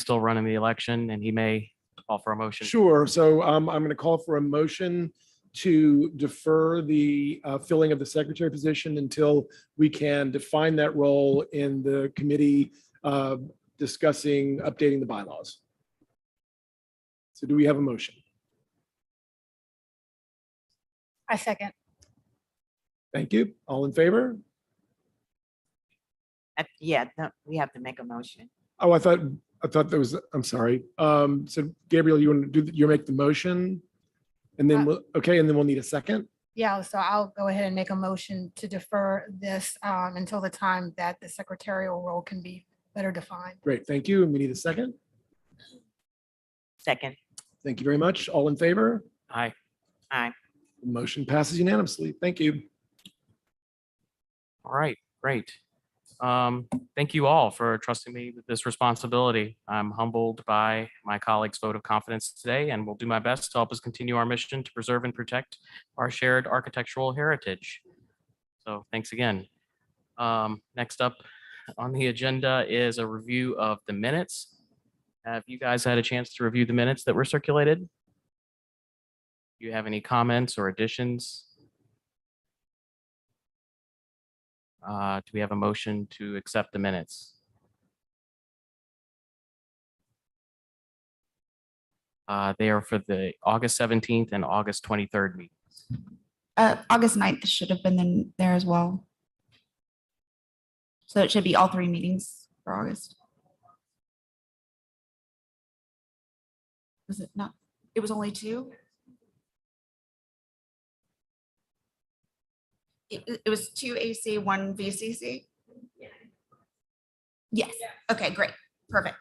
still running the election, and he may call for a motion. Sure. So I'm going to call for a motion to defer the filling of the secretary position until we can define that role in the committee discussing updating the bylaws. So do we have a motion? I second. Thank you. All in favor? Yeah, no, we have to make a motion. Oh, I thought there was, I'm sorry. So Gabriel, you want to do, you make the motion? And then, okay, and then we'll need a second. Yeah, so I'll go ahead and make a motion to defer this until the time that the secretarial role can be better defined. Great, thank you. And we need a second. Second. Thank you very much. All in favor? Aye. Aye. The motion passes unanimously. Thank you. All right, great. Thank you all for trusting me with this responsibility. I'm humbled by my colleagues' vote of confidence today, and will do my best to help us continue our mission to preserve and protect our shared architectural heritage. So thanks again. Next up on the agenda is a review of the minutes. Have you guys had a chance to review the minutes that were circulated? Do you have any comments or additions? Do we have a motion to accept the minutes? They are for the August 17th and August 23rd meetings. August 9th should have been in there as well. So it should be all 3 meetings for August. Was it not? It was only 2? It was 2 AC, 1 VCC? Yes. Okay, great. Perfect.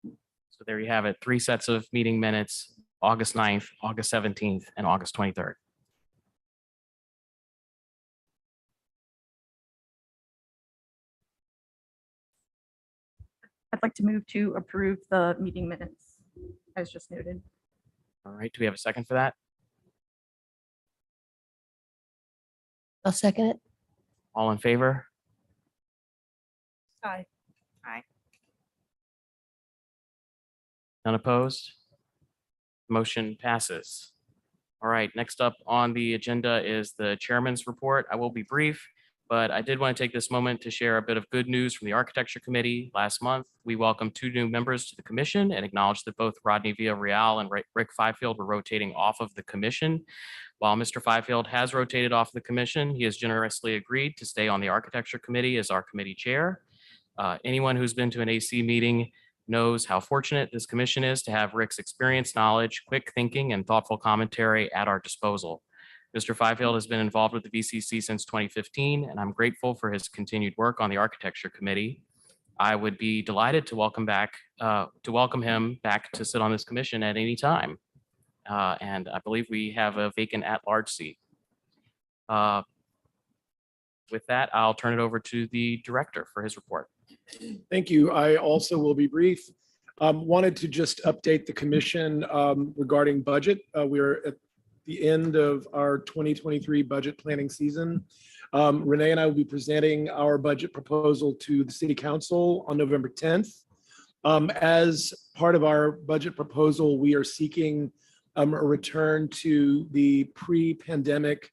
So there you have it, 3 sets of meeting minutes, August 9th, August 17th, and August 23rd. I'd like to move to approve the meeting minutes as just noted. All right, do we have a second for that? I'll second it. All in favor? Aye. Aye. None opposed? Motion passes. All right, next up on the agenda is the chairman's report. I will be brief, but I did want to take this moment to share a bit of good news from the Architecture Committee. Last month, we welcomed 2 new members to the commission and acknowledged that both Rodney Villarreal and Rick Fifield were rotating off of the commission. While Mr. Fifield has rotated off the commission, he has generously agreed to stay on the Architecture Committee as our committee chair. Anyone who's been to an AC meeting knows how fortunate this commission is to have Rick's experience, knowledge, quick thinking, and thoughtful commentary at our disposal. Mr. Fifield has been involved with the VCC since 2015, and I'm grateful for his continued work on the Architecture Committee. I would be delighted to welcome him back to sit on this commission at any time. And I believe we have a vacant at-large seat. With that, I'll turn it over to the director for his report. Thank you. I also will be brief. Wanted to just update the commission regarding budget. We're at the end of our 2023 budget planning season. Renee and I will be presenting our budget proposal to the City Council on November 10th. As part of our budget proposal, we are seeking a return to the pre-pandemic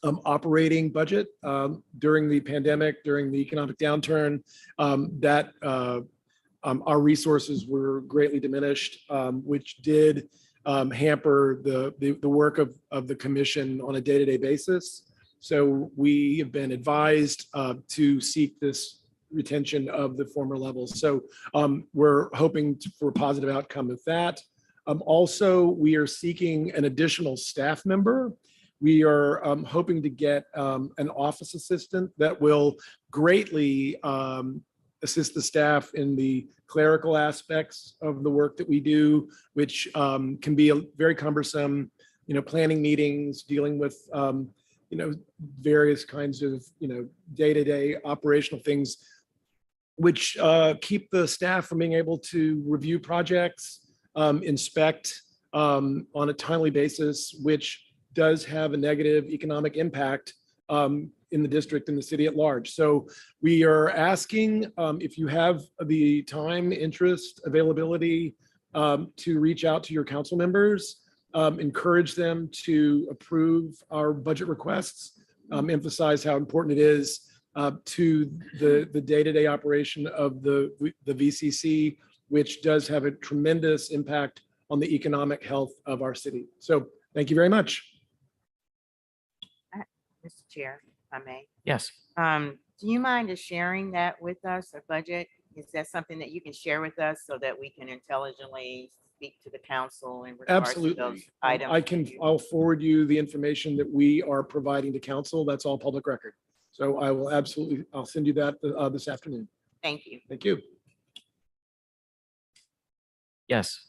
operating budget. During the pandemic, during the economic downturn, our resources were greatly diminished, which did hamper the work of the commission on a day-to-day basis. So we have been advised to seek this retention of the former levels. So we're hoping for a positive outcome of that. Also, we are seeking an additional staff member. We are hoping to get an office assistant that will greatly assist the staff in the clerical aspects of the work that we do, which can be very cumbersome, planning meetings, dealing with, various kinds of, day-to-day operational things, which keep the staff from being able to review projects, inspect on a timely basis, which does have a negative economic impact in the district and the city at large. So we are asking if you have the time, interest, availability to reach out to your council members, encourage them to approve our budget requests, emphasize how important it is to the day-to-day operation of the VCC, which does have a tremendous impact on the economic health of our city. So thank you very much. Mr. Chair, if I may. Yes. Do you mind just sharing that with us, a budget? Is that something that you can share with us so that we can intelligently speak to the council in regards to those Absolutely. items? I'll forward you the information that we are providing to council. That's all public record. So I will absolutely, I'll send you that this afternoon. Thank you. Thank you. Yes.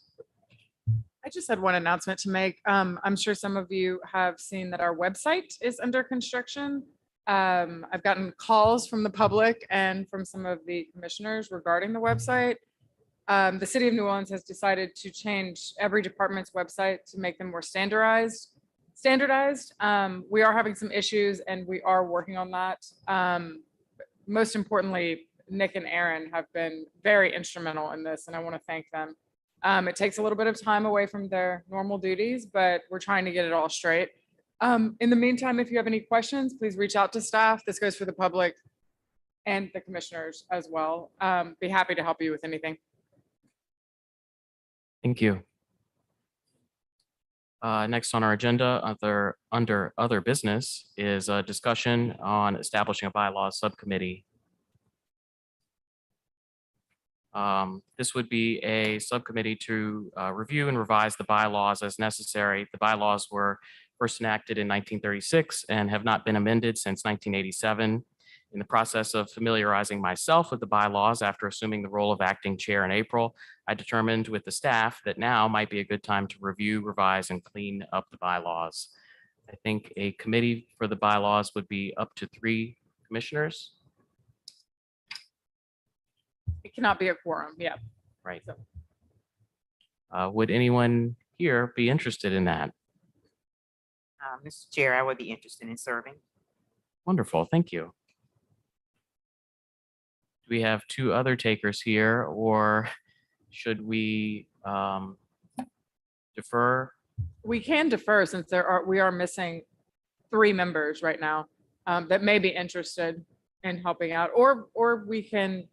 I just had one announcement to make. I'm sure some of you have seen that our website is under construction. I've gotten calls from the public and from some of the commissioners regarding the website. The city of New Orleans has decided to change every department's website to make them more standardized. We are having some issues and we are working on that. Most importantly, Nick and Aaron have been very instrumental in this, and I want to thank them. It takes a little bit of time away from their normal duties, but we're trying to get it all straight. In the meantime, if you have any questions, please reach out to staff. This goes for the public and the commissioners as well. Be happy to help you with anything. Thank you. Next on our agenda, under other business, is a discussion on establishing a bylaws subcommittee. This would be a subcommittee to review and revise the bylaws as necessary. The bylaws were first enacted in 1936 and have not been amended since 1987. In the process of familiarizing myself with the bylaws after assuming the role of acting chair in April, I determined with the staff that now might be a good time to review, revise, and clean up the bylaws. I think a committee for the bylaws would be up to 3 commissioners. It cannot be a quorum. Yeah. Right. So. Would anyone here be interested in that? Mr. Chair, I would be interested in serving. Wonderful, thank you. Do we have 2 other takers here, or should we defer? We can defer since we are missing 3 members right now that may be interested in helping out, or we can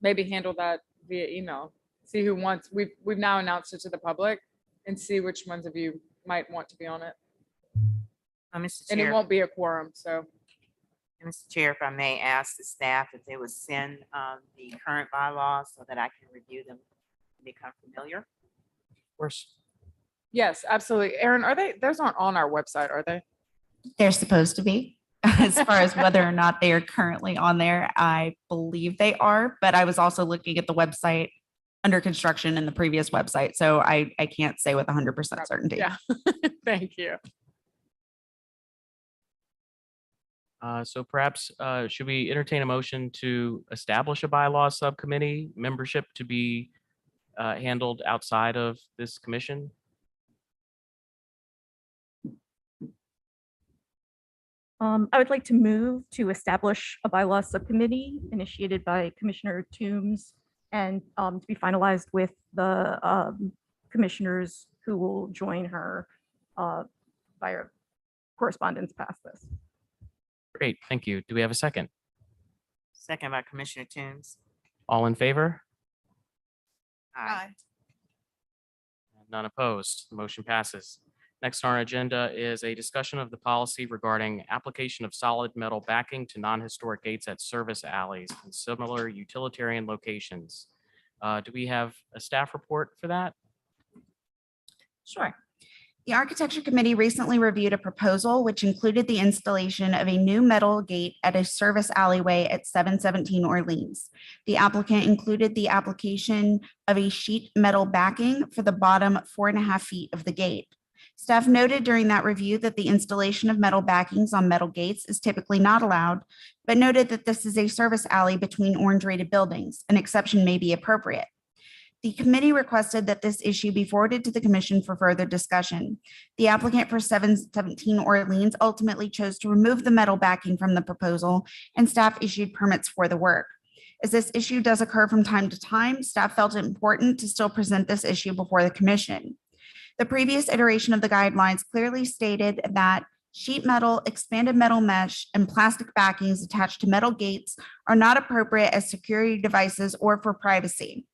maybe handle that via email. See who wants. We've now announced it to the public, and see which ones of you might want to be on it. Mr. And it Chair, won't be a quorum, so. Mr. Chair, if I may ask the staff if they would send the current bylaws so that I can review them and become familiar. Of course. Yes, absolutely. Aaron, those aren't on our website, are they? They're supposed to be. As far as whether or not they are currently on there, I believe they are, but I was also looking at the website under construction in the previous website, so I can't say with 100% certainty. Yeah. Thank you. So perhaps should we entertain a motion to establish a bylaws subcommittee membership to be handled outside of this commission? I would like to move to establish a bylaws subcommittee initiated by Commissioner Toombs and to be finalized with the commissioners who will join her via correspondence past this. Great, thank you. Do we have a second? Second by Commissioner Toombs. All in favor? Aye. None opposed. The motion passes. Next on our agenda is a discussion of the policy regarding application of solid metal backing to non-historic gates at service alleys and similar utilitarian locations. Do we have a staff report for that? Sure. The Architecture Committee recently reviewed a proposal which included the installation of a new metal gate at a service alleyway at 717 Orleans. The applicant included the application of a sheet metal backing for the bottom 4.5 feet of the gate. Staff noted during that review that the installation of metal backings on metal gates is typically not allowed, but noted that this is a service alley between orange rated buildings. An exception may be appropriate. The committee requested that this issue be forwarded to the commission for further discussion. The applicant for 717 Orleans ultimately chose to remove the metal backing from the proposal, and staff issued permits for the work. As this issue does occur from time to time, staff felt it important to still present this issue before the commission. The previous iteration of the guidelines clearly stated that sheet metal, expanded metal mesh, and plastic backings attached to metal gates are not appropriate as security devices or for privacy.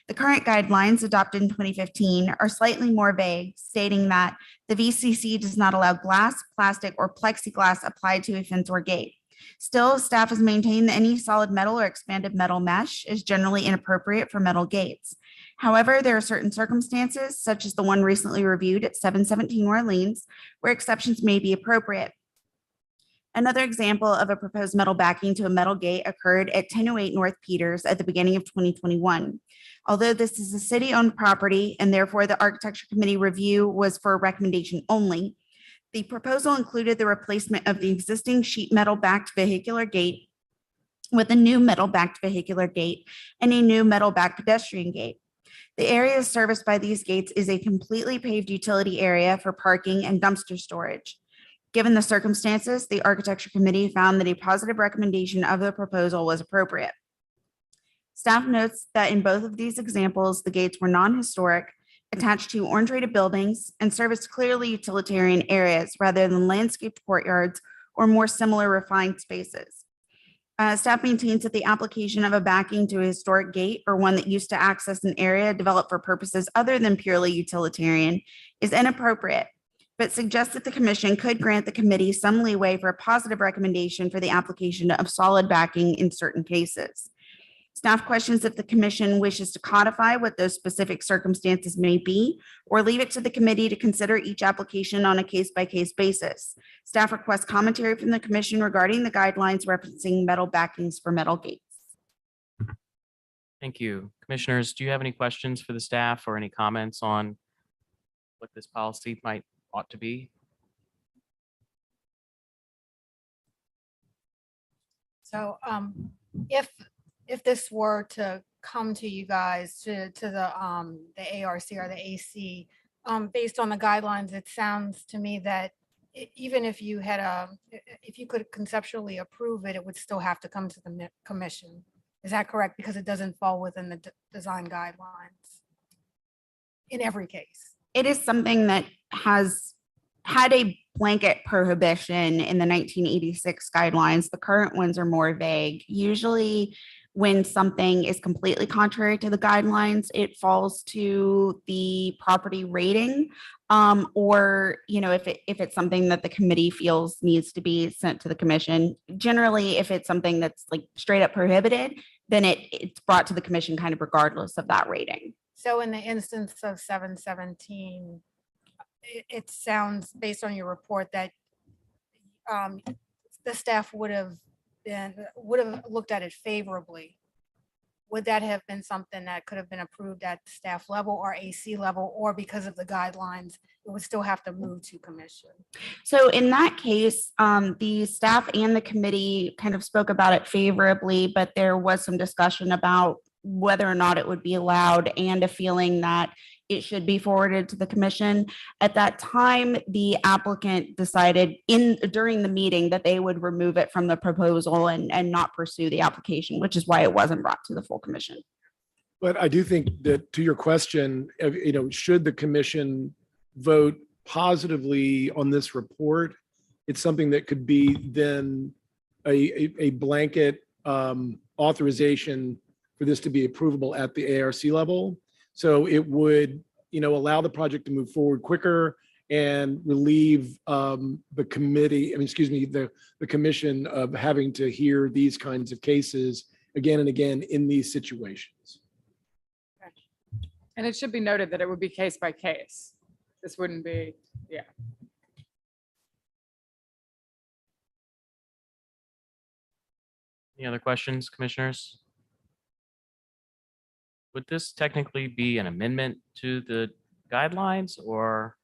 The current guidelines, adopted in 2015, are slightly more vague, stating that the VCC does not allow glass, plastic, or plexiglass applied to a fence or gate. Still, staff has maintained that any solid metal or expanded metal mesh is generally inappropriate for metal gates. However, there are certain circumstances, such as the one recently reviewed at 717 Orleans, where exceptions may be appropriate. Another example of a proposed metal backing to a metal gate occurred at 1008 North Peters at the beginning of 2021. Although this is a city-owned property and therefore the Architecture Committee review was for a recommendation only, the proposal included the replacement of the existing sheet metal backed vehicular gate with a new metal backed vehicular gate and a new metal backed pedestrian gate. The area serviced by these gates is a completely paved utility area for parking and dumpster storage. Given the circumstances, the Architecture Committee found that a positive recommendation of the proposal was appropriate. Staff notes that in both of these examples, the gates were non-historic, attached to orange-rated buildings, and serviced clearly utilitarian areas rather than landscaped courtyards or more similar refined spaces. Staff maintains that the application of a backing to a historic gate or one that used to access an area developed for purposes other than purely utilitarian is inappropriate, but suggests that the commission could grant the committee some leeway for a positive recommendation for the application of solid backing in certain cases. Staff questions if the commission wishes to codify what those specific circumstances may be, or leave it to the committee to consider each application on a case-by-case basis. Staff requests commentary from the commission regarding the guidelines referencing metal backings for metal gates. Thank you. Commissioners, do you have any questions for the staff or any comments on what this policy ought to be? So if this were to come to you guys to the ARC or the AC, based on the guidelines, it sounds to me that even if you had if you could conceptually approve it, it would still have to come to the commission. Is that correct? Because it doesn't fall within the design guidelines in every case. It is something that has had a blanket prohibition in the 1986 guidelines. The current ones are more vague. Usually when something is completely contrary to the guidelines, it falls to the property rating, or if it's something that the committee feels needs to be sent to the commission. Generally, if it's something that's like straight up prohibited, then it's brought to the commission kind of regardless of that rating. So in the instance of 717, it sounds, based on your report, that the staff would have looked at it favorably. Would that have been something that could have been approved at staff level or AC level, or because of the guidelines, it would still have to move to commission? So in that case, the staff and the committee kind of spoke about it favorably, but there was some discussion about whether or not it would be allowed and a feeling that it should be forwarded to the commission. At that time, the applicant decided during the meeting that they would remove it from the proposal and not pursue the application, which is why it wasn't brought to the full commission. But I do think that, to your question, should the commission vote positively on this report, it's something that could be then a blanket authorization for this to be approvable at the ARC level. So it would, allow the project to move forward quicker and relieve the committee, the commission of having to hear these kinds of cases again and again in these situations. And it should be noted that it would be case by case. This wouldn't be, yeah. Any other questions, commissioners? Would this technically be an amendment to the guidelines, or?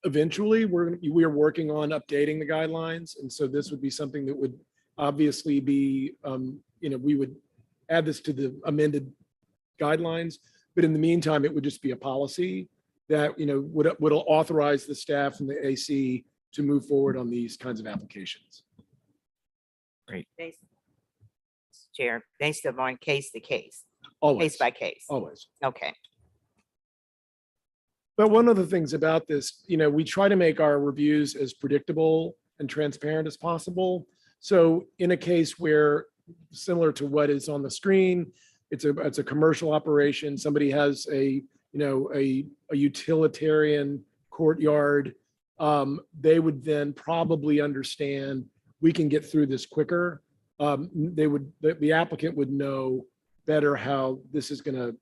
Eventually, we are working on updating the guidelines. And so this would be something that would obviously be, we would add this to the amended guidelines, But in the meantime, it would just be a policy that, would authorize the staff and the AC to move forward on these kinds of applications. Based- Chair, based upon case to case, Always, case by case. always. Okay. But one of the things about this, we try to make our reviews as predictable and transparent as possible. So in a case where, similar to what is on the screen, it's a commercial operation, somebody has a utilitarian courtyard, they would then probably understand we can get through this quicker. The applicant would know better how this is going to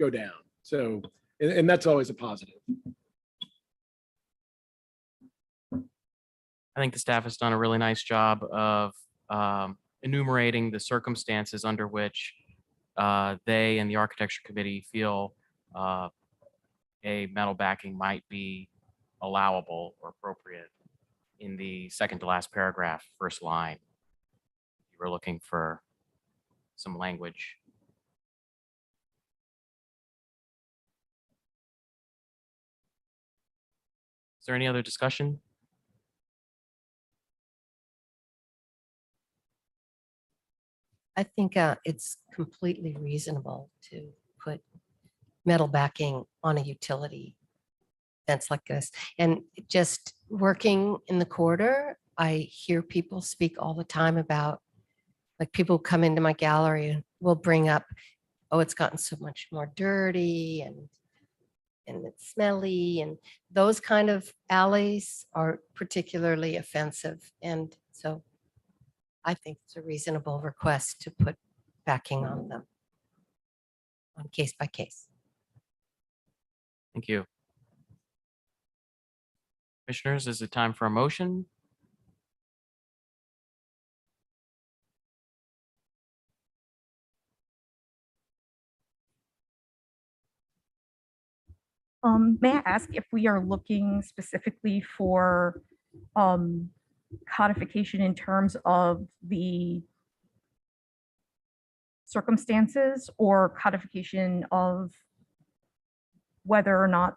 go down. So, and that's always a positive. I think the staff has done a really nice job of enumerating the circumstances under which they and the architecture committee feel a metal backing might be allowable or appropriate in the second to last paragraph, first line. You were looking for some language. Is there any other discussion? I think it's completely reasonable to put metal backing on a utility fence like this. And just working in the corridor, I hear people speak all the time about, like, people come into my gallery and will bring up, oh, it's gotten so much more dirty and it's smelly, and those kind of alleys are particularly offensive. And so I think it's a reasonable request to put backing on them on case by case. Thank you. Commissioners, is it time for a motion? May I ask if we are looking specifically for codification in terms of the circumstances, or codification of whether or not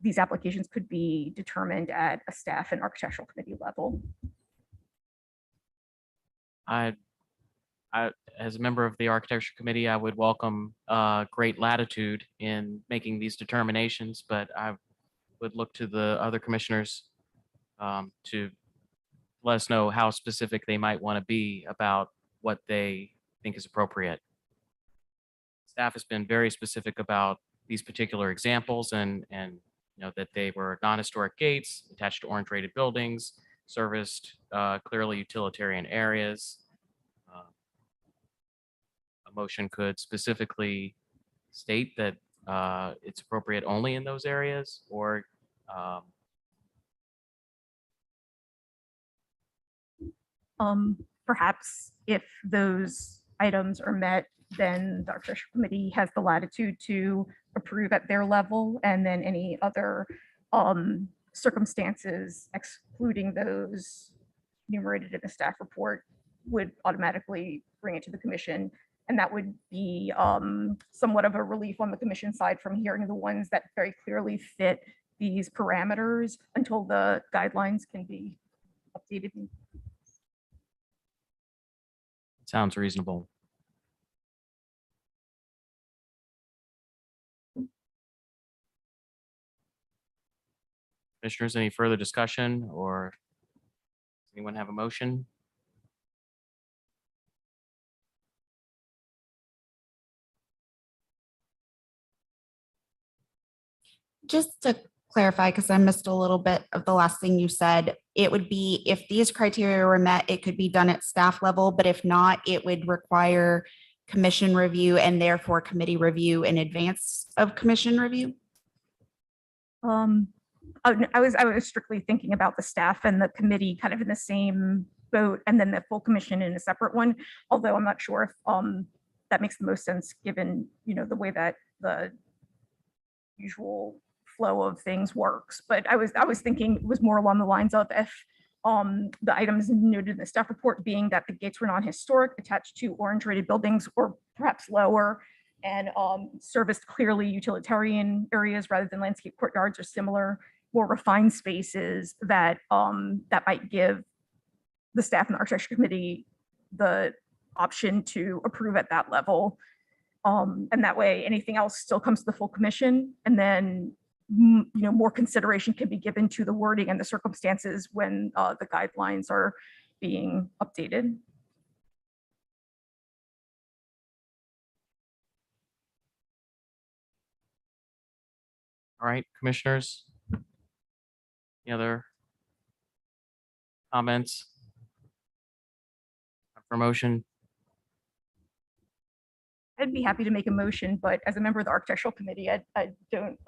these applications could be determined at a staff and architectural committee level? As a member of the architecture committee, I would welcome great latitude in making these determinations, but I would look to the other commissioners to let us know how specific they might want to be about what they think is appropriate. Staff has been very specific about these particular examples, and that they were non-historic gates attached to orange rated buildings, serviced clearly utilitarian areas. A motion could specifically state that it's appropriate only in those areas, or Perhaps if those items are met, then the architecture committee has the latitude to approve at their level, and then any other circumstances excluding those enumerated in the staff report would automatically bring it to the commission. And that would be somewhat of a relief on the commission side from hearing the ones that very clearly fit these parameters until the guidelines can be updated. sounds reasonable. Commissioners, any further discussion, or does anyone have a motion? Just to clarify, because I missed a little bit of the last thing you said, it would be if these criteria were met, it could be done at staff level, but if not, it would require commission review and therefore committee review in advance of commission review? I was strictly thinking about the staff and the committee kind of in the same boat, and then the full commission in a separate one, although I'm not sure if that makes the most sense given, the way that the usual flow of things works. But I was thinking it was more along the lines of if the items noted in the staff report being that the gates were non-historic, attached to orange rated buildings, or perhaps lower, and serviced clearly utilitarian areas rather than landscape courtyards or similar more refined spaces that that might give the staff and the architecture committee the option to approve at that level. And that way, anything else still comes to the full commission, and then more consideration can be given to the wording and the circumstances when the guidelines are being updated. All right, commissioners. Any other comments? For motion? I'd be happy to make a motion, but as a member of the architectural committee, I don't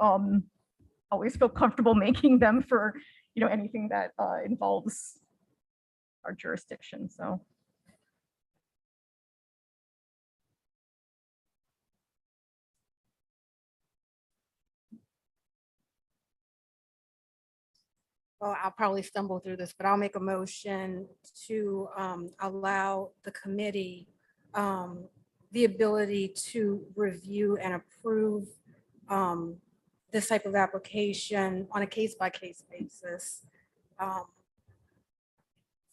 always feel comfortable making them for anything that involves our jurisdiction. So Well, I'll probably stumble through this, but I'll make a motion to allow the committee the ability to review and approve this type of application on a case-by-case basis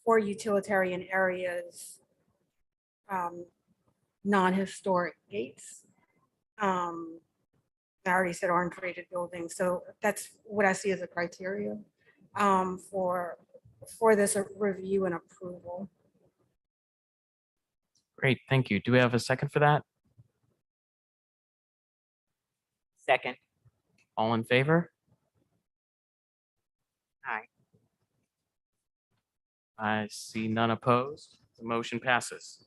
for utilitarian areas, non-historic gates. I already said orange rated buildings, so that's what I see as a criteria for this review and approval. Great, thank you. Do we have a second for that? Second. All in favor? Aye. I see none opposed. The motion passes.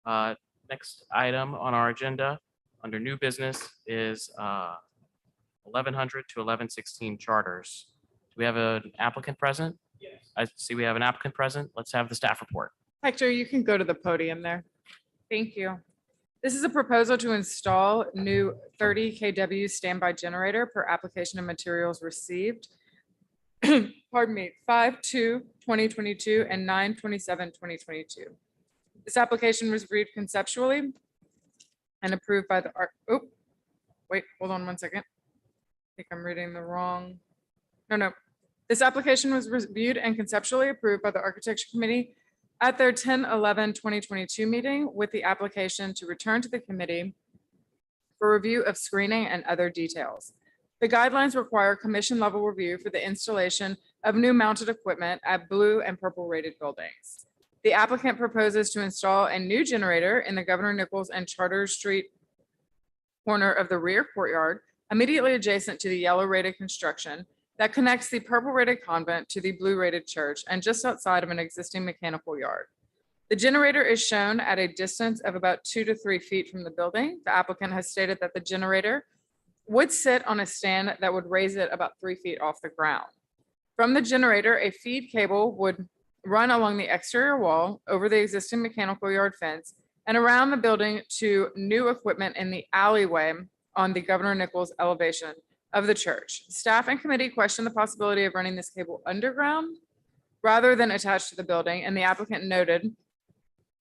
Next item on our agenda under new business is 1100 to 1116 charters. Do we have an applicant present? Yes. I see we have an applicant present. Let's have the staff report. Hector, you can go to the podium there. Thank you. This is a proposal to install new 30 kW standby generator per application and materials received. Pardon me, 5/2/2022 and 9/27/2022. This application was reviewed conceptually and approved by the wait, hold on one second. I think I'm reading the wrong. No. This application was reviewed and conceptually approved by the Architecture Committee at their 10/11/2022 meeting, with the application to return to the committee for review of screening and other details. The guidelines require commission level review for the installation of new mounted equipment at blue and purple rated buildings. The applicant proposes to install a new generator in the Governor Nichols and Charter Street corner of the rear courtyard, immediately adjacent to the yellow rated construction that connects the purple rated convent to the blue rated church and just outside of an existing mechanical yard. The generator is shown at a distance of about 2 to 3 feet from the building. The applicant has stated that the generator would sit on a stand that would raise it about 3 feet off the ground. From the generator, a feed cable would run along the exterior wall over the existing mechanical yard fence and around the building to new equipment in the alleyway on the Governor Nichols elevation of the church. Staff and committee question the possibility of running this cable underground rather than attached to the building, and the applicant noted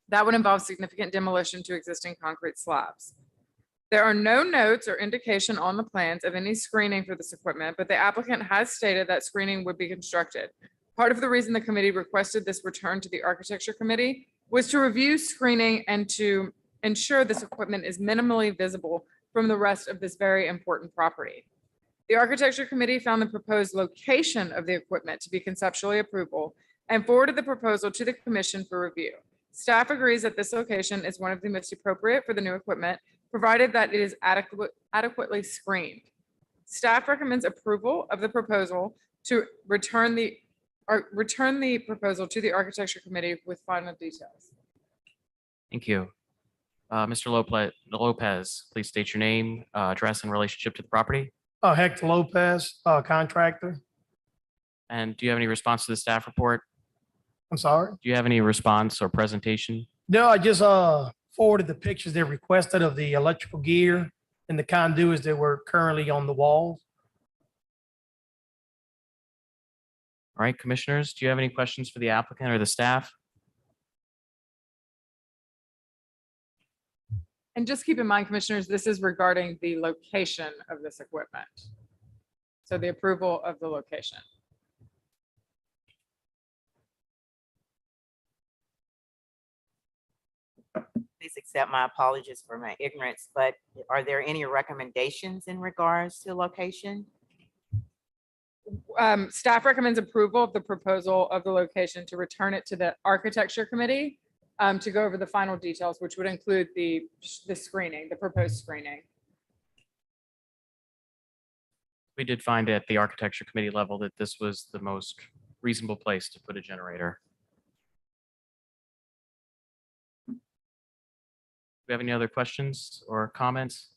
that would involve significant demolition to existing concrete slabs. There are no notes or indication on the plans of any screening for this equipment, but the applicant has stated that screening would be constructed. Part of the reason the committee requested this return to the Architecture Committee was to review screening and to ensure this equipment is minimally visible from the rest of this very important property. The Architecture Committee found the proposed location of the equipment to be conceptually approvable and forwarded the proposal to the commission for review. Staff agrees that this location is one of the most appropriate for the new equipment, provided that it is adequately screened. Staff recommends approval of the proposal to return the proposal to the Architecture Committee with final details. Thank you. Mr. Lopez, please state your name, address, and relationship to the property. Hector Lopez, contractor. And do you have any response to the staff report? I'm sorry. Do you have any response or presentation? No, I just forwarded the pictures they requested of the electrical gear and the conduits that were currently on the walls. All right, commissioners, do you have any questions for the applicant or the staff? And just keep in mind, commissioners, this is regarding the location of this equipment. So the approval of the location. Please accept my apologies for my ignorance, but are there any recommendations in regards to location? Staff recommends approval of the proposal of the location to return it to the architecture committee to go over the final details, which would include the screening, the proposed screening. We did find at the architecture committee level that this was the most reasonable place to put a generator. Do we have any other questions or comments?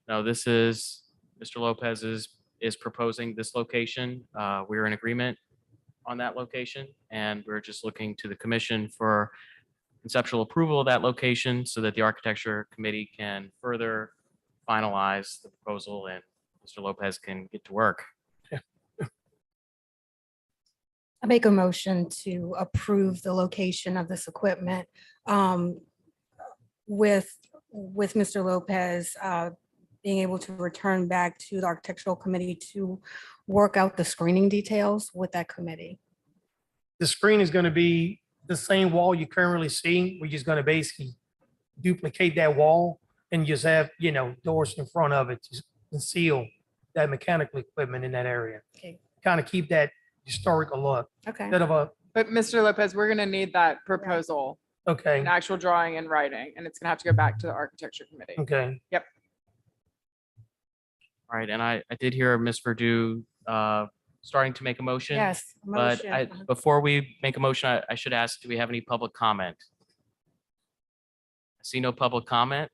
No, this is, Mr. Lopez is proposing this location. We're in agreement on that location, and we're just looking to the commission for conceptual approval of that location so that the architecture committee can further finalize the proposal and Mr. Lopez can get to work. I make a motion to approve the location of this equipment with Mr. Lopez being able to return back to the architectural committee to work out the screening details with that committee. The screen is going to be the same wall you currently see. We're just going to basically duplicate that wall and just have, doors in front of it to conceal that mechanical equipment in that area. Okay. Kind of keep that historical look. Okay. Instead of But Mr. Lopez, we're gonna need that proposal, okay, an actual drawing in writing, and it's gonna have to go back to the architecture committee. okay. All right, and I did hear Ms. Verdu starting to make a motion. Yes. But motion. before we make a motion, I should ask, do we have any public comment? I see no public comment.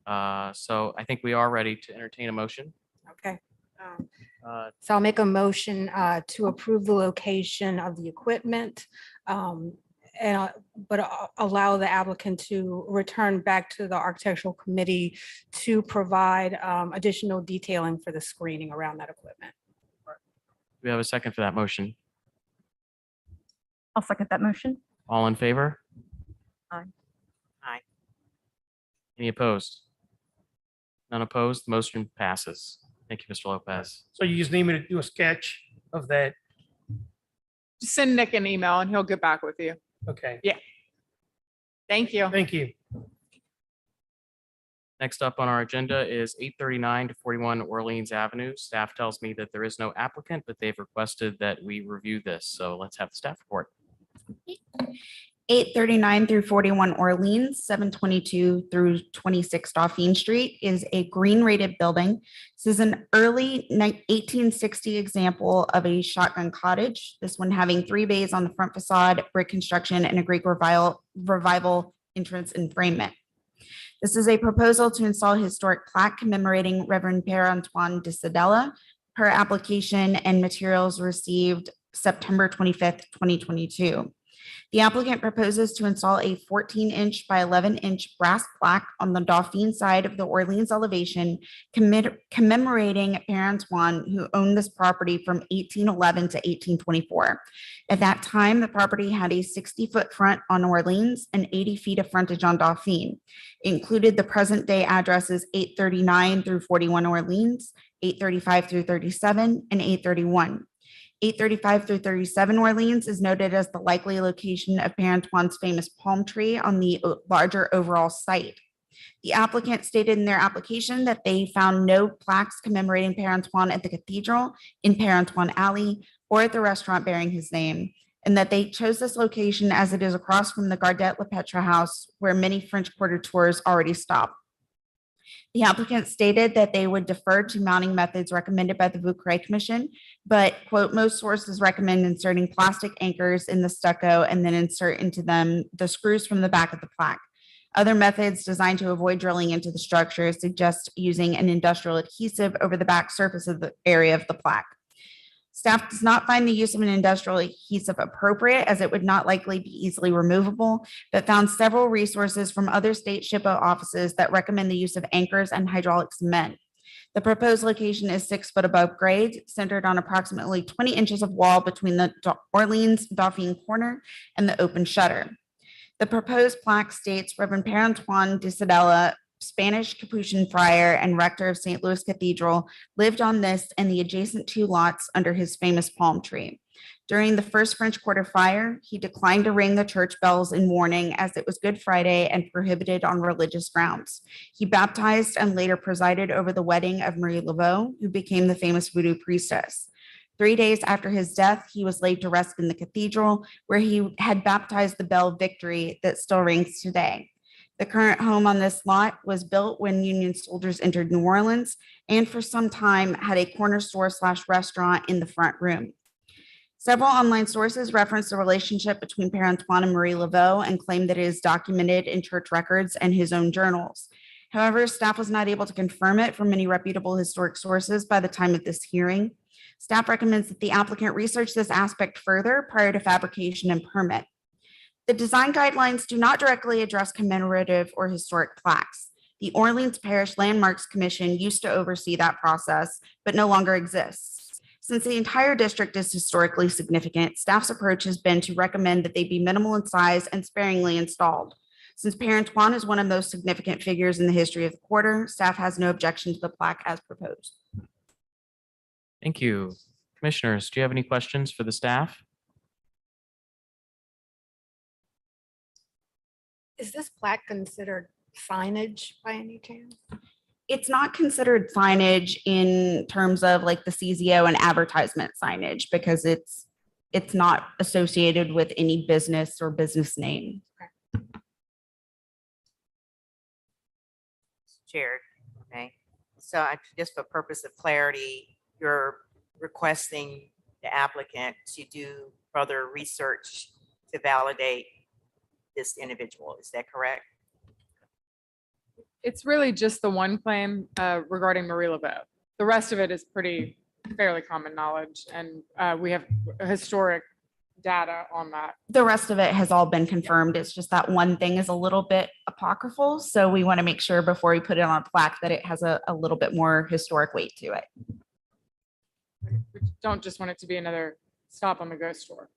So I think we are ready to entertain a motion. Okay. Uh, So I'll make a motion to approve the location of the equipment, but allow the applicant to return back to the architectural committee to provide additional detailing for the screening around that equipment. Do we have a second for that motion? I'll second that motion. All in favor? Aye. Aye. Any opposed? None opposed. The motion passes. Thank you, Mr. Lopez. So you just need me to do a sketch of that? Just send Nick an email and he'll get back with you. Okay, Thank you. thank you. Next up on our agenda is 839 to 41 Orleans Avenue. Staff tells me that there is no applicant, but they've requested that we review this. So let's have the staff report. 839 through 41 Orleans, 722 through 26 Dauphine Street is a green rated building. This is an early 1860 example of a shotgun cottage. This one having 3 bays on the front facade, brick construction, and a Greek revival entrance enframement. This is a proposal to install a historic plaque commemorating Reverend Père Antoine de Sedela per application and materials received September 25th, 2022. The applicant proposes to install a 14-inch by 11-inch brass plaque on the Dauphine side of the Orleans elevation commemorating Père Antoine, who owned this property from 1811 to 1824. At that time, the property had a 60-foot front on Orleans and 80 feet of frontage on Dauphine. It included the present-day addresses 839 through 41 Orleans, 835 through 37, and 831. 835 through 37 Orleans is noted as the likely location of Père Antoine's famous palm tree on the larger overall site. The applicant stated in their application that they found no plaques commemorating Père Antoine at the cathedral, in Père Antoine Alley, or at the restaurant bearing his name, and that they chose this location as it is across from the Gardette Le Petre house, where many French Quarter tours already stop. The applicant stated that they would defer to mounting methods recommended by the Vieux Commission, but quote, most sources recommend inserting plastic anchors in the stucco and then insert into them the screws from the back of the plaque. Other methods designed to avoid drilling into the structure suggest using an industrial adhesive over the back surface of the area of the plaque. Staff does not find the use of an industrial adhesive appropriate as it would not likely be easily removable, but found several resources from other state SHPO offices that recommend the use of anchors and hydraulic cement. The proposed location is 6 foot above grade, centered on approximately 20 inches of wall between the Orleans Dauphine corner and the open shutter. The proposed plaque states Reverend Pere Antoine de Sedela, Spanish Capuchin friar and rector of St. Louis Cathedral, lived on this and the adjacent 2 lots under his famous palm tree. During the first French Quarter fire, he declined to ring the church bells in mourning as it was Good Friday and prohibited on religious grounds. He baptized and later presided over the wedding of Marie Laveau, who became the famous voodoo priestess. 3 days after his death, he was laid to rest in the cathedral, where he had baptized the bell Victory that still rings today. The current home on this lot was built when Union soldiers entered New Orleans and for some time had a corner store/restaurant in the front room. Several online sources reference the relationship between Pere Antoine and Marie Laveau and claim that it is documented in church records and his own journals. However, staff was not able to confirm it from any reputable historic sources by the time of this hearing. Staff recommends that the applicant research this aspect further prior to fabrication and permit. The design guidelines do not directly address commemorative or historic plaques. The Orleans Parish Landmarks Commission used to oversee that process, but no longer exists. Since the entire district is historically significant, staff's approach has been to recommend that they be minimal in size and sparingly installed. Since Pere Antoine is one of the most significant figures in the history of the quarter, staff has no objection to the plaque as proposed. Thank you. Commissioners, do you have any questions for the staff? Is this plaque considered signage by any chance? It's not considered signage in terms of like the CZO and advertisement signage because it's not associated with any business or business name. Shared, okay? So just for purpose of clarity, you're requesting the applicant to do further research to validate this individual, is that correct? It's really just the one claim regarding Marie Laveau. The rest of it is fairly common knowledge, and we have historic data on that. The rest of it has all been confirmed. It's just that one thing is a little bit apocryphal. So we want to make sure before we put it on a plaque that it has a little bit more historic weight to it. We don't just want it to be another stop on the ghost store.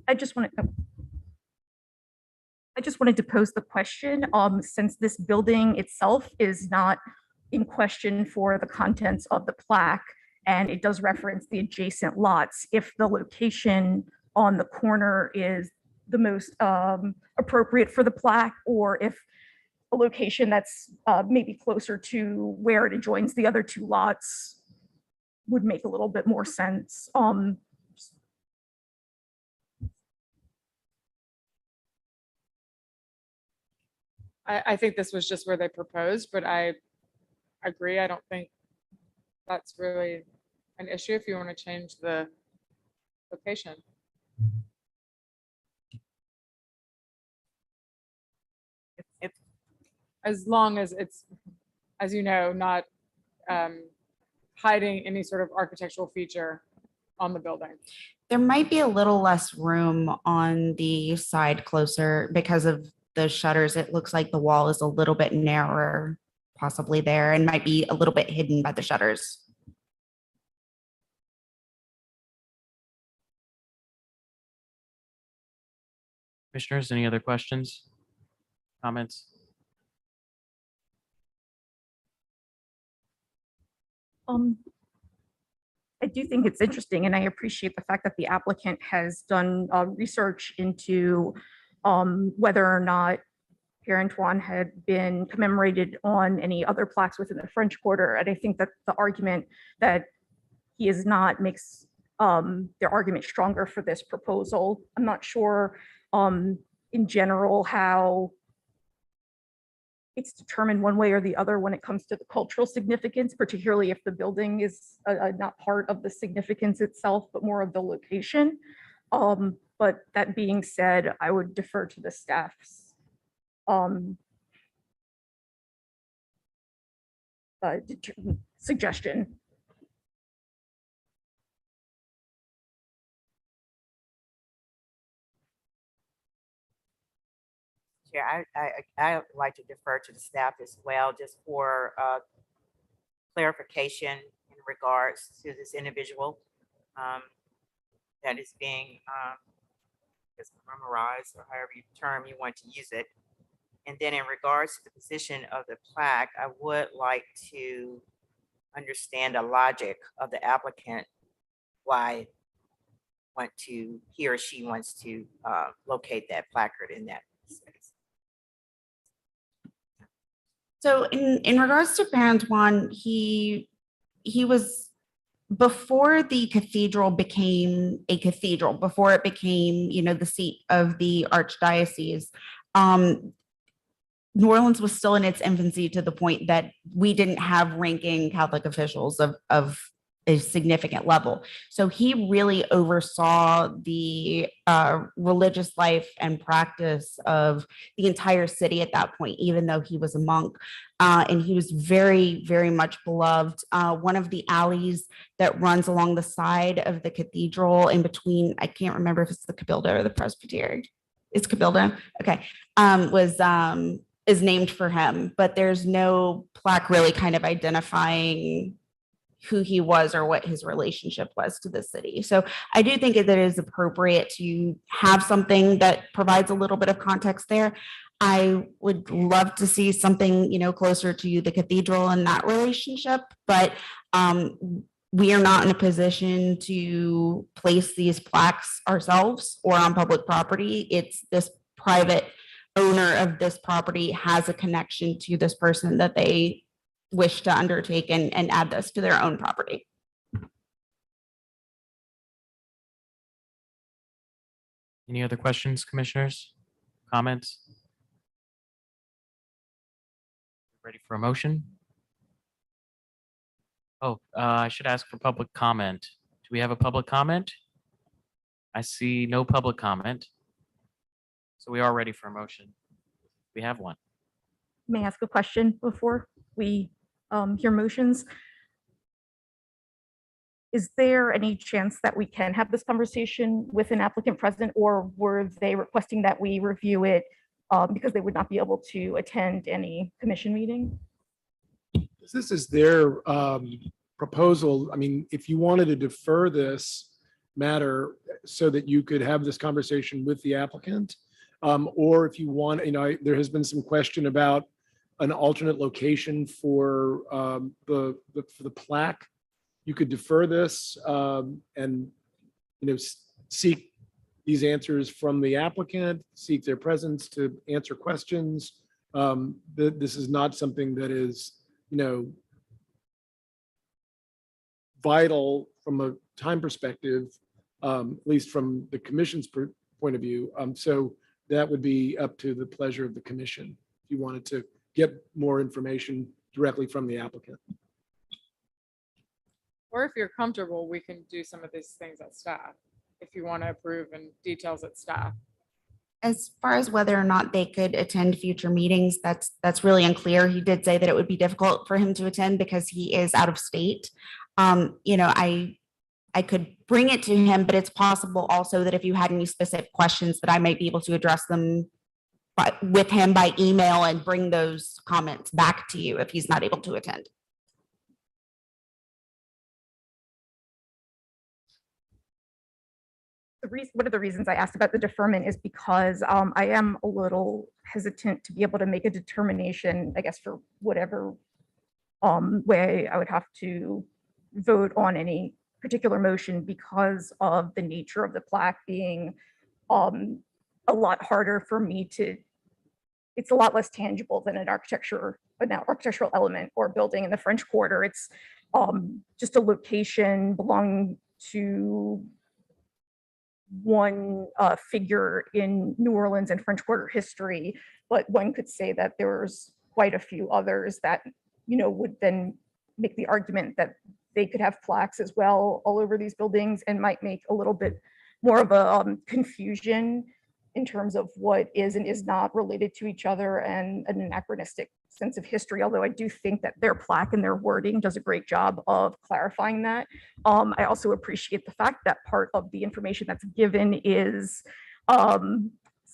I just wanted to pose the question, since this building itself is not in question for the contents of the plaque, and it does reference the adjacent lots, if the location on the corner is the most appropriate for the plaque, or if a location that's maybe closer to where it adjoins the other 2 lots would make a little bit more sense. I think this was just where they proposed, but I agree. I don't think that's really an issue if you want to change the location. If As long as it's, as you know, not hiding any sort of architectural feature on the building. There might be a little less room on the side closer because of the shutters. It looks like the wall is a little bit narrower possibly there and might be a little bit hidden by the shutters. Commissioners, any other questions, comments? I do think it's interesting, and I appreciate the fact that the applicant has done research into whether or not Pere Antoine had been commemorated on any other plaques within the French Quarter. And I think that the argument that he is not makes their argument stronger for this proposal. I'm not sure in general how it's determined one way or the other when it comes to the cultural significance, particularly if the building is not part of the significance itself, but more of the location. But that being said, I would defer to the staff's suggestion. Chair, I like to defer to the staff as well, just for clarification in regards to this individual that is being just memorized, or however term you want to use it. And then in regards to the position of the plaque, I would like to understand the logic of the applicant, why he or she wants to locate that placard in that space. So in regards to Antoine, he was, before the cathedral became a cathedral, before it became, the seat of the archdiocese, New Orleans was still in its infancy to the point that we didn't have ranking Catholic officials of a significant level. So he really oversaw the religious life and practice of the entire city at that point, even though he was a monk. And he was very, very much beloved. One of the alleys that runs along the side of the cathedral in between, I can't remember if it's the Cabildo or the Presbytery. It's Cabildo. Okay. Is named for him, but there's no plaque really kind of identifying who he was or what his relationship was to the city. So I do think that it is appropriate to have something that provides a little bit of context there. I would love to see something, closer to the cathedral and that relationship, but we are not in a position to place these plaques ourselves or on public property. It's this private owner of this property has a connection to this person that they wish to undertake and add this to their own property. Any other questions, commissioners? Comments? Ready for a motion? Oh, I should ask for public comment. Do we have a public comment? I see no public comment. So we are ready for a motion. We have one. May I ask a question before we hear motions? Is there any chance that we can have this conversation with an applicant present, or were they requesting that we review it because they would not be able to attend any commission meeting? This is their proposal. I mean, if you wanted to defer this matter so that you could have this conversation with the applicant, or if you want, there has been some question about an alternate location for the plaque. You could defer this and seek these answers from the applicant, seek their presence to answer questions. This is not something that is vital from a time perspective, at least from the commission's point of view. So that would be up to the pleasure of the commission if you wanted to get more information directly from the applicant. Or if you're comfortable, we can do some of these things at staff, if you want to approve and details at staff. As far as whether or not they could attend future meetings, that's really unclear. He did say that it would be difficult for him to attend because he is out of state. I could bring it to him, but it's possible also that if you had any specific questions that I might be able to address them with him by email and bring those comments back to you if he's not able to attend. One of the reasons I asked about the deferment is because I am a little hesitant to be able to make a determination, I guess, for whatever way I would have to vote on any particular motion because of the nature of the plaque being a lot harder for me to, it's a lot less tangible than an architectural element or building in the French Quarter. It's just a location belonging to one figure in New Orleans and French Quarter history, but one could say that there's quite a few others that, would then make the argument that they could have plaques as well all over these buildings and might make a little bit more of a confusion in terms of what is and is not related to each other and an anachronistic sense of history, although I do think that their plaque and their wording does a great job of clarifying that. I also appreciate the fact that part of the information that's given is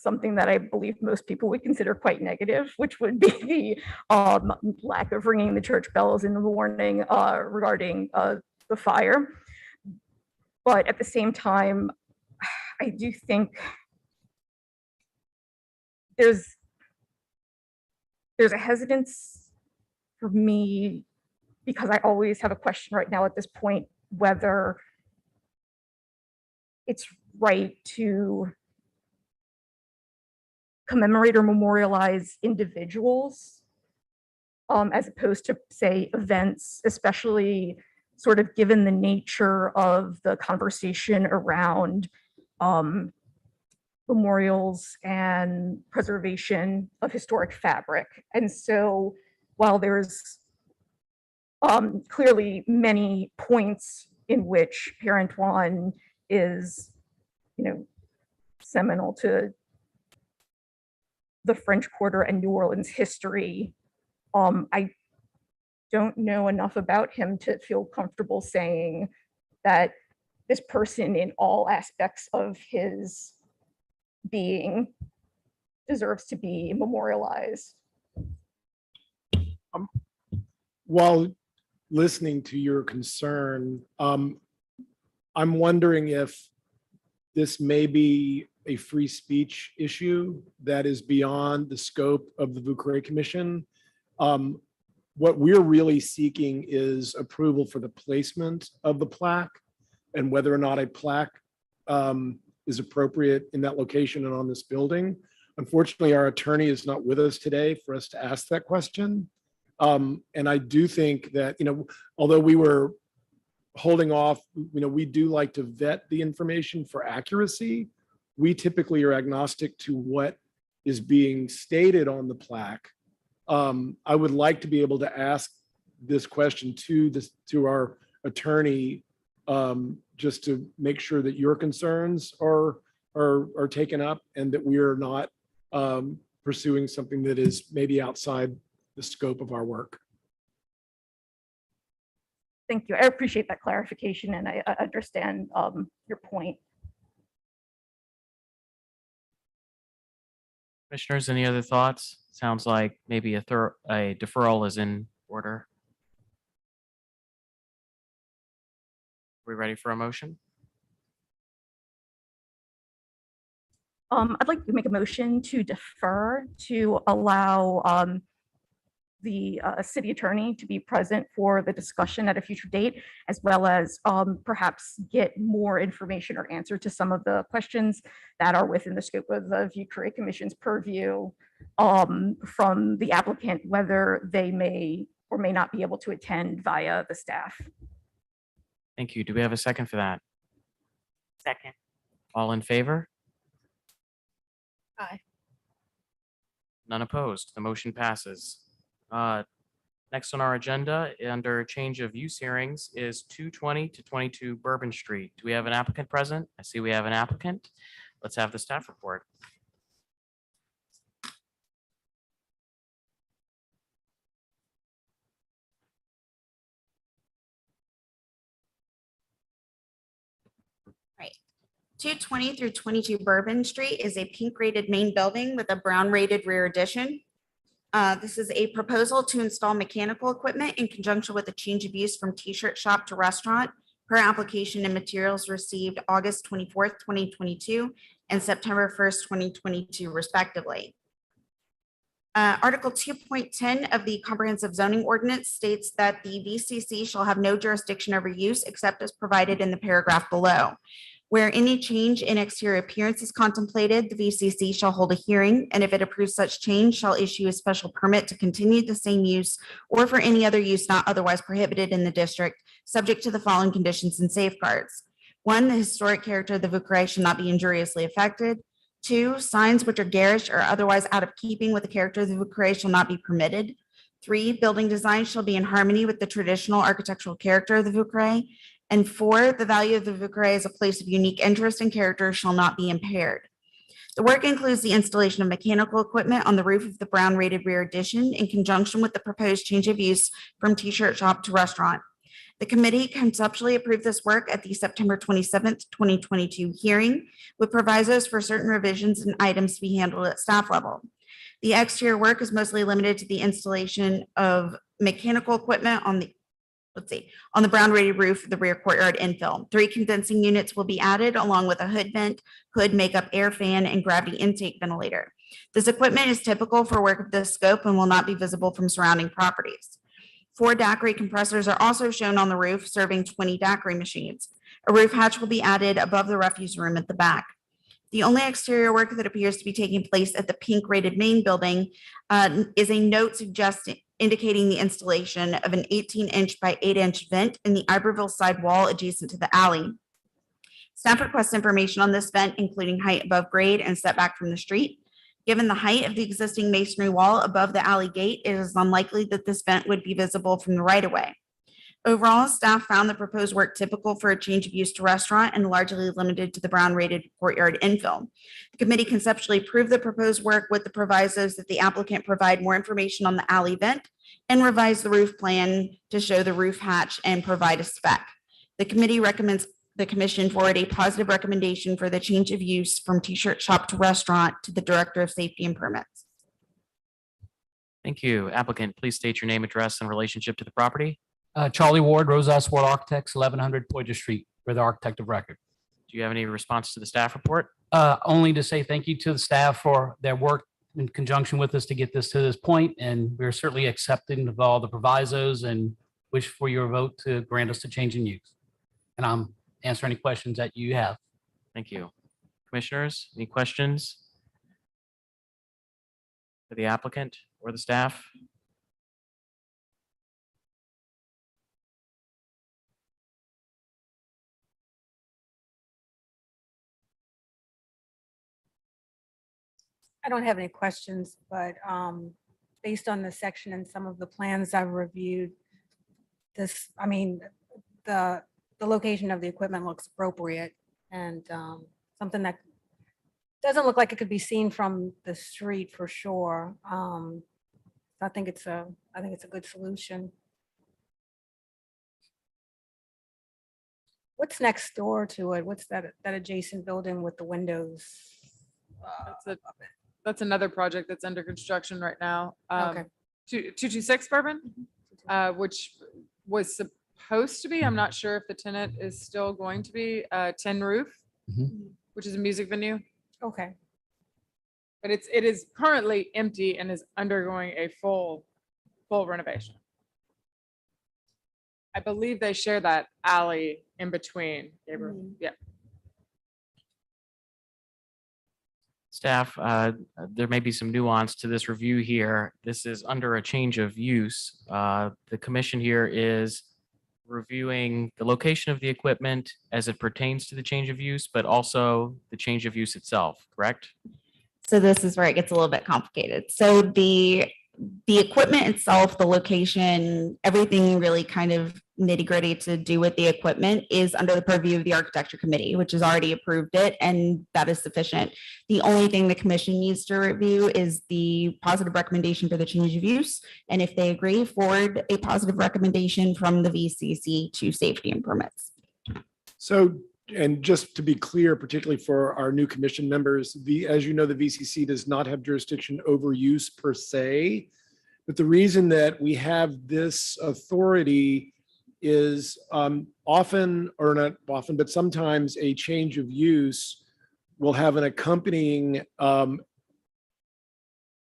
something that I believe most people would consider quite negative, which would be the lack of ringing the church bells in the morning regarding the fire. But at the same time, I do think there's a hesitance for me, because I always have a question right now at this point, whether it's right to commemorate or memorialize individuals as opposed to, say, events, especially sort of given the nature of the conversation around memorials and preservation of historic fabric. And so while there's clearly many points in which Père Antoine is, seminal to the French Quarter and New Orleans history, I don't know enough about him to feel comfortable saying that this person in all aspects of his being deserves to be memorialized. While listening to your concern, I'm wondering if this may be a free speech issue that is beyond the scope of the Vieux Commission. What we're really seeking is approval for the placement of the plaque and whether or not a plaque is appropriate in that location and on this building. Unfortunately, our attorney is not with us today for us to ask that question. And I do think that, although we were holding off, we do like to vet the information for accuracy. We typically are agnostic to what is being stated on the plaque. I would like to be able to ask this question to our attorney, just to make sure that your concerns are taken up and that we are not pursuing something that is maybe outside the scope of our work. Thank you. I appreciate that clarification, and I understand your point. Commissioners, any other thoughts? Sounds like maybe a deferral is in order. We ready for a motion? I'd like to make a motion to defer to allow the city attorney to be present for the discussion at a future date, as well as perhaps get more information or answer to some of the questions that are within the scope of the Vieux Commission's purview from the applicant, whether they may or may not be able to attend via the staff. Thank you. Do we have a second for that? Second. All in favor? Aye. None opposed. The motion passes. Next on our agenda, under change of use hearings, is 220 to 22 Bourbon Street. Do we have an applicant present? I see we have an applicant. Let's have the staff report. Right. 220 through 22 Bourbon Street is a pink rated main building with a brown rated rear addition. This is a proposal to install mechanical equipment in conjunction with a change of use from t-shirt shop to restaurant per application and materials received August 24th, 2022 and September 1st, 2022 respectively. Article 2.10 of the Comprehensive Zoning Ordinance states that the VCC shall have no jurisdiction over use except as provided in the paragraph below. Where any change in exterior appearance is contemplated, the VCC shall hold a hearing, and if it approves such change, shall issue a special permit to continue the same use or for any other use not otherwise prohibited in the district, subject to the following conditions and safeguards. 1, the historic character of the Vieux should not be injuriously affected. 2, signs which are garish or otherwise out of keeping with the character of the Vieux shall not be permitted. 3, building design shall be in harmony with the traditional architectural character of the Vieux. And 4, the value of the Vieux as a place of unique interest and character shall not be impaired. The work includes the installation of mechanical equipment on the roof of the brown rated rear addition in conjunction with the proposed change of use from t-shirt shop to restaurant. The committee conceptually approved this work at the September 27th, 2022 hearing with provisos for certain revisions and items to be handled at staff level. The exterior work is mostly limited to the installation of mechanical equipment on the brown rated roof of the rear courtyard infill. 3 condensing units will be added along with a hood vent, hood makeup air fan, and gravity intake ventilator. This equipment is typical for work of this scope and will not be visible from surrounding properties. 4 daiquiri compressors are also shown on the roof, serving 20 daiquiri machines. A roof hatch will be added above the refuse room at the back. The only exterior work that appears to be taking place at the pink rated main building is a note indicating the installation of an 18-inch by 8-inch vent in the Iberville side wall adjacent to the alley. Staff requests information on this vent, including height above grade and setback from the street. Given the height of the existing masonry wall above the alley gate, it is unlikely that this vent would be visible from the right-of-way. Overall, staff found the proposed work typical for a change of use to restaurant and largely limited to the brown rated courtyard infill. The committee conceptually approved the proposed work with the provisos that the applicant provide more information on the alley vent and revise the roof plan to show the roof hatch and provide a spec. The committee recommends the commission forward a positive recommendation for the change of use from t-shirt shop to restaurant to the Director of Safety and Permits. Thank you. Applicant, please state your name, address, and relationship to the property. Charlie Ward, Rose Oswald Architects, 1100 Poydras Street. We're the architect of record. Do you have any response to the staff report? Only to say thank you to the staff for their work in conjunction with us to get this to this point, and we're certainly accepting of all the provisos and wish for your vote to grant us the change in use. And I'm answering any questions that you have. Thank you. Commissioners, any questions for the applicant or the staff? I don't have any questions, but based on the section and some of the plans I've reviewed, this, I mean, the location of the equipment looks appropriate and something that doesn't look like it could be seen from the street for sure. I think it's a good solution. What's next door to it? What's that adjacent building with the windows? That's another project that's under construction right now. Okay. 226 Bourbon, which was supposed to be, I'm not sure if the tenant is still going to be, Tin Roof, which is a music venue. Okay. But it is currently empty and is undergoing a full renovation. I believe they share that alley in between. Gabriel. Yeah. Staff, there may be some nuance to this review here. This is under a change of use. The commission here is reviewing the location of the equipment as it pertains to the change of use, but also the change of use itself, correct? So this is where it gets a little bit complicated. So the equipment itself, the location, everything really kind of nitty gritty to do with the equipment is under the purview of the architecture committee, which has already approved it, and that is sufficient. The only thing the commission needs to review is the positive recommendation for the change of use. And if they agree, forward a positive recommendation from the VCC to safety and permits. So, and just to be clear, particularly for our new commission members, as you know, the VCC does not have jurisdiction over use per se. But the reason that we have this authority is often, or not often, but sometimes a change of use will have an accompanying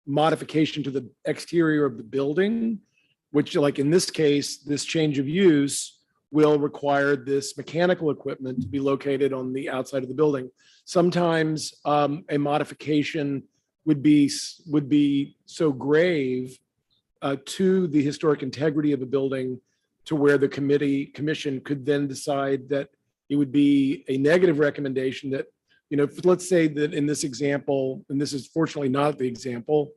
modification to the exterior of the building, which, like in this case, this change of use will require this mechanical equipment to be located on the outside of the building. Sometimes a modification would be so grave to the historic integrity of a building to where the commission could then decide that it would be a negative recommendation that, you know, let's say that in this example, and this is fortunately not the example,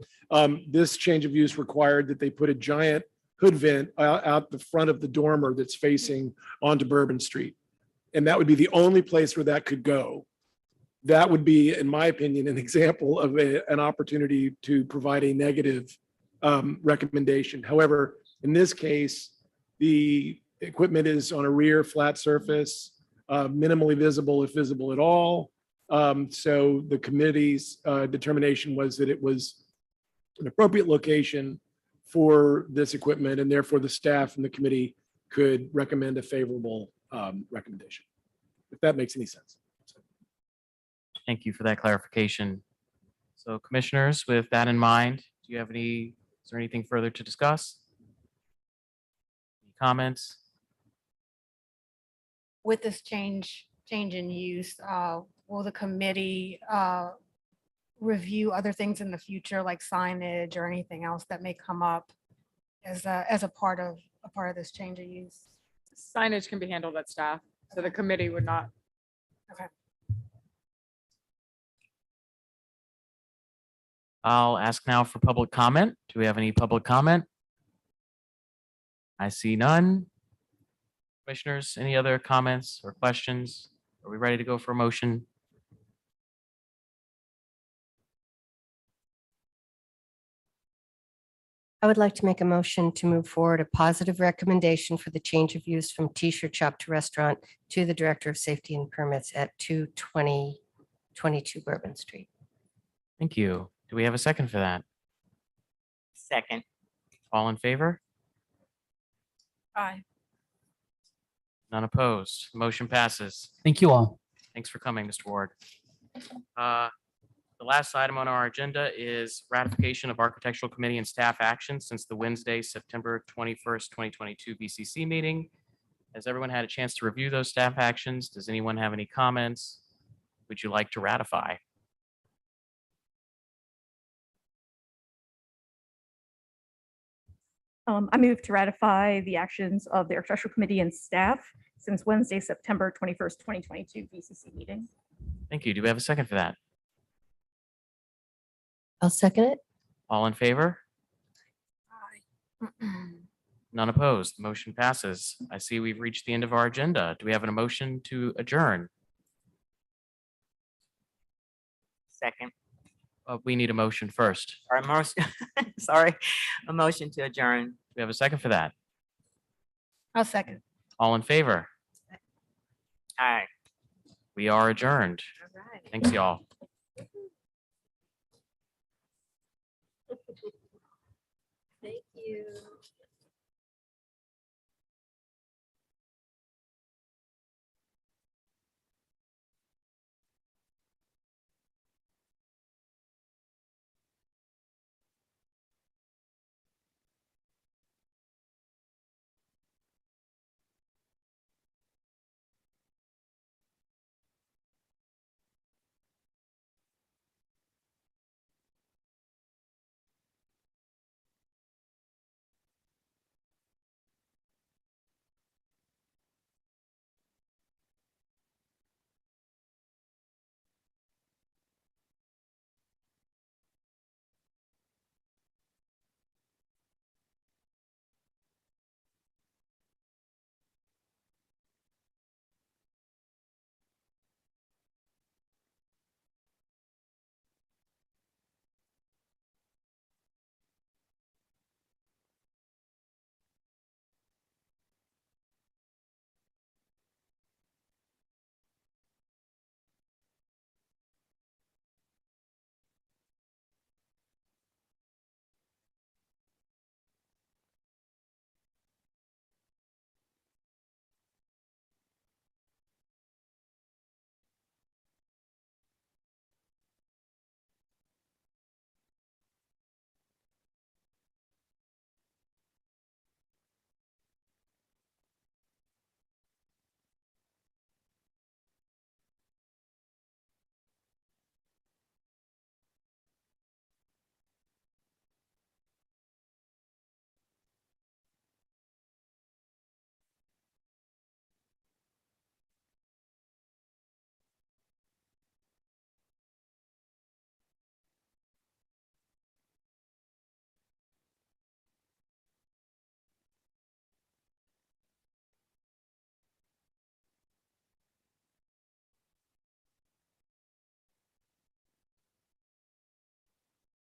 this change of use required that they put a giant hood vent out the front of the dormer that's facing onto Bourbon Street. And that would be the only place where that could go. That would be, in my opinion, an example of an opportunity to provide a negative recommendation. However, in this case, equipment is on a rear flat surface, minimally visible if visible at all. So the committee's determination was that it was an appropriate location for this equipment, and therefore the staff and the committee could recommend a favorable recommendation, if that makes any sense. Thank you for that clarification. So commissioners, with that in mind, is there anything further to discuss? Any comments? With this change in use, will the committee review other things in the future, like signage or anything else that may come up as a part of this change of use? Signage can be handled at staff, so the committee would not. Okay. I'll ask now for public comment. Do we have any public comment? I see none. Commissioners, any other comments or questions? Are we ready to go for a motion? I would like to make a motion to move forward a positive recommendation for the change of use from T-shirt shop to restaurant to the Director of Safety and Permits at 22022 Bourbon Street. Thank you. Do we have a second for that? Second. All in favor? Aye. None opposed. Motion passes. Thank you all. Thanks for coming, Mr. Ward. The last item on our agenda is ratification of architectural committee and staff action since the Wednesday, September 21st, 2022 BCC meeting. Has everyone had a chance to review those staff actions? Does anyone have any comments? Would you like to ratify? I move to ratify the actions of the architectural committee and staff since Wednesday, September 21st, 2022 BCC meeting. Thank you. Do we have a second for that? I'll second it. All in favor? Aye. None opposed. Motion passes. I see we've reached the end of our agenda. Do we have a motion to adjourn? Second. We need a motion first. Or a motion, sorry, a motion to adjourn. Do we have a second for that? I'll second. All in favor? Aye. We are adjourned. All right. Thanks, y'all. Thank you.